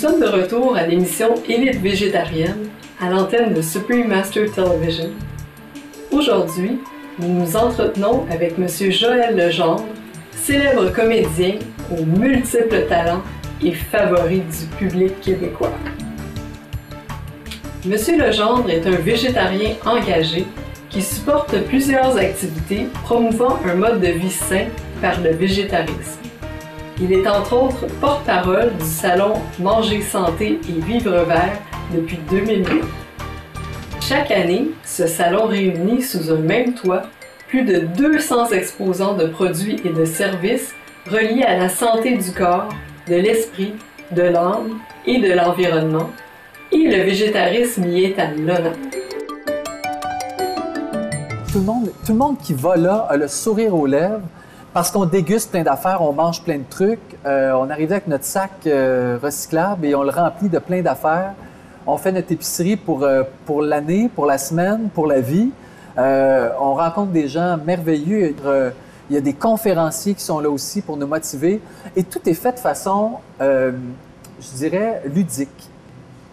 sommes de retour à l'émission Élite végétarienne à l'antenne de Supreme Master Television. Aujourd'hui, nous nous entretenons avec M. Joël Legendre, célèbre comédien aux multiples talents et favori du public québécois. M. Legendre est un végétarien engagé qui supporte plusieurs activités promouvant un mode de vie sain par le végétarisme. Il est entre autres porte-parole du salon Manger Santé et Vivre Vert depuis 2008. Chaque année, ce salon réunit sous un même toit plus de 200 exposants de produits et de services reliés à la santé du corps, de l'esprit, de l'âme et de l'environnement, et le végétarisme y est à l'honneur. Tout le monde qui va là a le sourire aux lèvres parce qu'on déguste plein d'affaires, on mange plein de trucs. On arrive avec notre sac recyclable et on le remplit de plein d'affaires. On fait notre épicerie pour l'année, pour la semaine, pour la vie. On rencontre des gens merveilleux. Il y a des conférenciers qui sont là aussi pour nous motiver. Et tout est fait de façon, je dirais, ludique.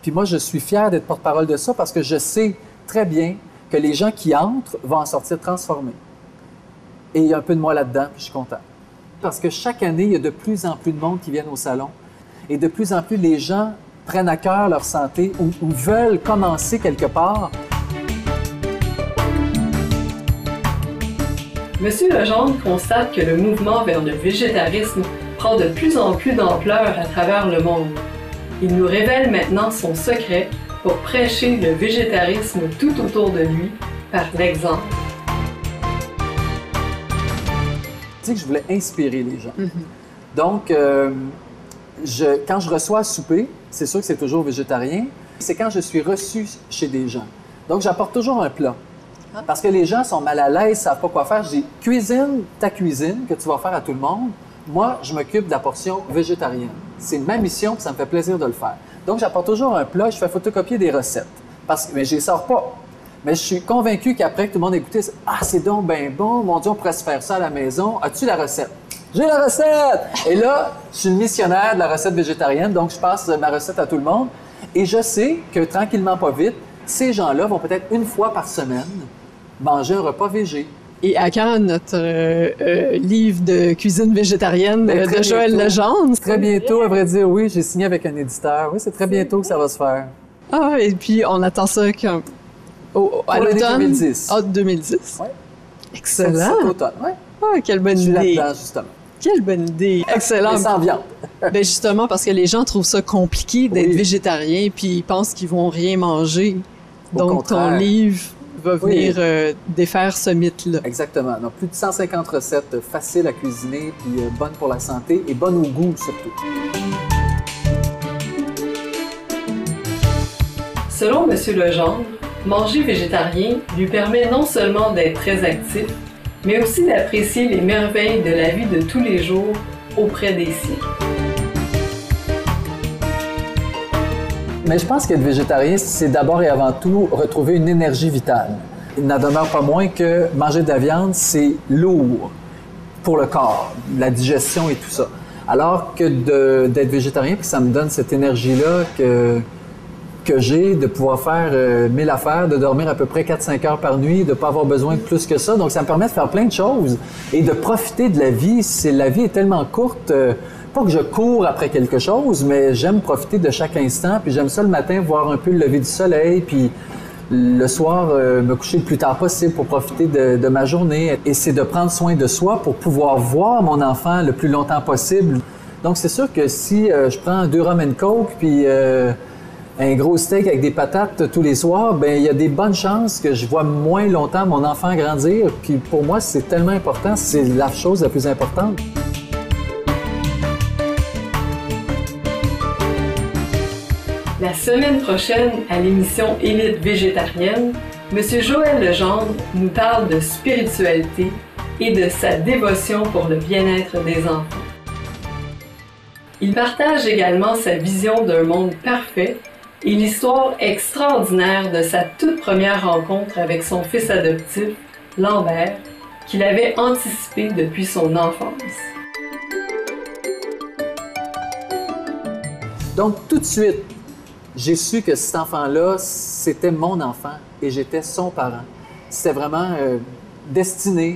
Puis moi, je suis fier d'être porte-parole de ça parce que je sais très bien que les gens qui entrent vont en sortir transformés. Et il y a un peu de moi là-dedans, puis je suis content. Parce que chaque année, il y a de plus en plus de monde qui viennent au salon. Et de plus en plus, les gens prennent à cœur leur santé ou veulent commencer quelque part. Monsieur Legendre constate que le mouvement vers le végétarisme prend de plus en plus d'ampleur à travers le monde. Il nous révèle maintenant son secret pour prêcher le végétarisme tout autour de lui par l'exemple. Que je voulais inspirer les gens. Donc, quand je reçois à souper, c'est sûr que c'est toujours végétarien, c'est quand je suis reçu chez des gens. Donc, j'apporte toujours un plat. Parce que les gens sont mal à l'aise, ne savent pas quoi faire. Je dis, cuisine ta cuisine que tu vas faire à tout le monde. Moi, je m'occupe de la portion végétarienne. C'est ma mission, puis ça me fait plaisir de le faire. Donc, j'apporte toujours un plat, je fais photocopier des recettes. Mais je les sors pas. Mais je suis convaincu qu'après que tout le monde a écouté, « Ah, c'est donc bien bon, mon Dieu, on pourrait se faire ça à la maison. As-tu la recette? » J'ai la recette! Et là, je suis le missionnaire de la recette végétarienne, donc je passe ma recette à tout le monde. Et je sais que, tranquillement, pas vite, ces gens-là vont peut-être une fois par semaine manger un repas végé. Et à quand notre livre de cuisine végétarienne de Joël Legendre? Très bientôt, à vrai dire, oui, j'ai signé avec un éditeur. Oui, c'est très bientôt que ça va se faire. Ah, et puis on attend ça à l'automne? 2010. Ah, 2010? Oui. Excellent! Cet automne, oui. Ah, quelle bonne idée! idée! Je suis là-dedans, justement. Quelle bonne idée! Excellent! Mais sans viande. Bien, justement, parce que les gens trouvent ça compliqué d'être végétarien, puis ils pensent qu'ils vont rien manger. Donc, ton livre va venir défaire ce mythe-là. Exactement. Donc, plus de 150 recettes faciles à cuisiner, puis bonnes pour la santé et bonnes au goût, surtout. Selon M. Legendre, manger végétarien lui permet non seulement d'être très actif, mais aussi d'apprécier les merveilles de la vie de tous les jours auprès des siens. Mais je pense qu'être végétarien, c'est d'abord et avant tout retrouver une énergie vitale. Il n'en demeure pas moins que manger de la viande, c'est lourd pour le corps, la digestion et tout ça. Alors que d'être végétarien, puis ça me donne cette énergie-là que j'ai, de pouvoir faire 1000 affaires, de dormir à peu près 4-5 heures par nuit, de ne pas avoir besoin de plus que ça. Donc, ça me permet de faire plein de choses et de profiter de la vie. La vie est tellement courte, pas que je cours après quelque chose, mais j'aime profiter de chaque instant. Puis j'aime ça le matin, voir un peu le lever du soleil, puis le soir, me coucher le plus tard possible pour profiter de ma journée. Et c'est de prendre soin de soi pour pouvoir voir mon enfant le plus longtemps possible. Donc, c'est sûr que si je prends 2 rum and coke, puis un gros steak avec des patates tous les soirs, bien, il y a des bonnes chances que je vois moins longtemps mon enfant grandir. Puis pour moi, c'est tellement important, c'est la chose la plus importante. La semaine prochaine, à l'émission Élite végétarienne, M. Joël Legendre nous parle de spiritualité et de sa dévotion pour le bien-être des enfants. Il partage également sa vision d'un monde parfait et l'histoire extraordinaire de sa toute première rencontre avec son fils adoptif, Lambert, qu'il avait anticipé depuis son enfance. Donc, tout de suite, j'ai su que cet enfant-là, c'était mon enfant et j'étais son parent. C'était vraiment destiné,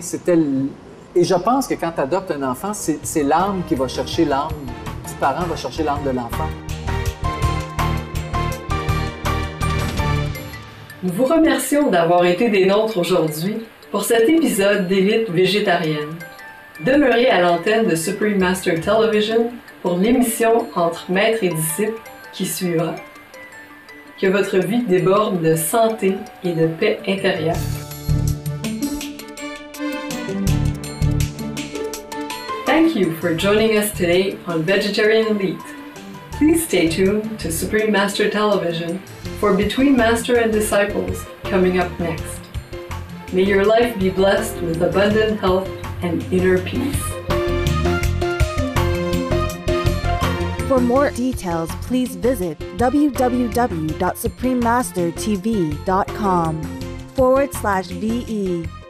Et je pense que quand tu adoptes un enfant, c'est l'âme qui va chercher l'âme du parent, va chercher l'âme de l'enfant. Nous vous remercions d'avoir été des nôtres aujourd'hui pour cet épisode d'Élite végétarienne. Demeurez à l'antenne de Supreme Master Television pour l'émission Entre maître et disciple qui suivra. Que votre vie déborde de santé et de paix intérieure. Thank you for joining us today on Vegetarian Elite. Please stay tuned to Supreme Master Television for Between Master and Disciples coming up next. May your life be blessed with abundant health and inner peace. For more details, please visit www.suprememastertv.com/VE.